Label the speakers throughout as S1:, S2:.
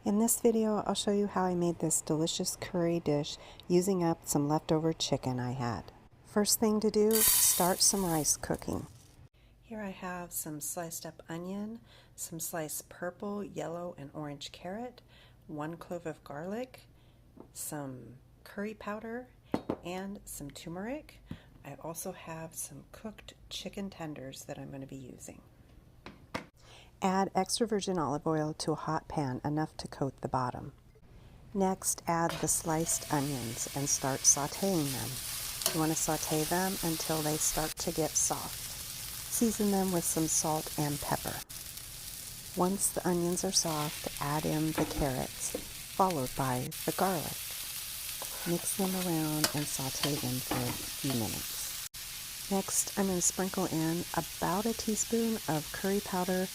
S1: In this video, I'll show you how I made this delicious curry dish using up some leftover chicken I had. First thing to do, start some rice cooking. Here I have some sliced up onion, some sliced purple, yellow, and orange carrot, 1 clove of garlic, some curry powder, and some turmeric. I also have some cooked chicken tenders that I'm going to be using. Add extra virgin olive oil to a hot pan, enough to coat the bottom. Next, add the sliced onions and start sauteing them. You want to saute them until they start to get soft. Season them with some salt and pepper. Once the onions are soft, add in the carrots, followed by the garlic. Mix them around and saute them for a few minutes. Next, I'm going to sprinkle in about a teaspoon of curry powder.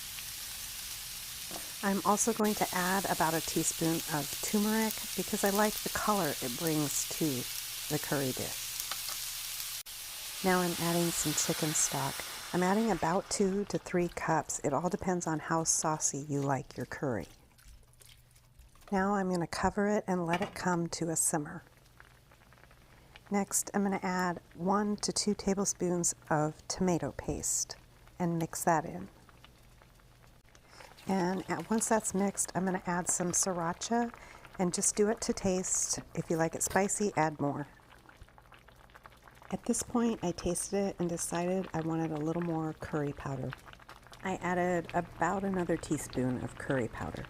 S1: I'm also going to add about a teaspoon of turmeric because I like the color it brings to the curry dish. Now I'm adding some chicken stock. I'm adding about 2 to 3 cups. It all depends on how saucy you like your curry. Now I'm going to cover it and let it come to a simmer. Next, I'm going to add 1 to 2 tablespoons of tomato paste and mix that in. And once that's mixed, I'm going to add some sriracha and just do it to taste. If you like it spicy, add more. At this point, I tasted it and decided I wanted a little more curry powder. I added about another teaspoon of curry powder.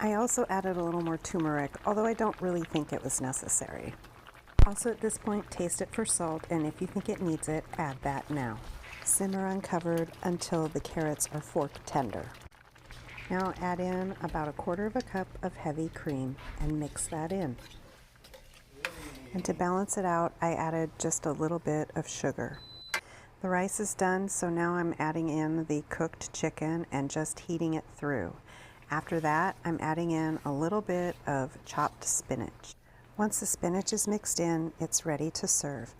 S1: I also added a little more turmeric, although I don't really think it was necessary. Also at this point, taste it for salt, and if you think it needs it, add that now. Simmer uncovered until the carrots are fork tender. Now add in about 1/4 cup of heavy cream and mix that in. And to balance it out, I added just a little bit of sugar. The rice is done, so now I'm adding in the cooked chicken and just heating it through. After that, I'm adding in a little bit of chopped spinach. Once the spinach is mixed in, it's ready to serve.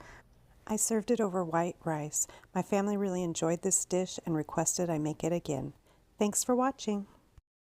S1: I served it over white rice. My family really enjoyed this dish and requested I make it again. Thanks for watching.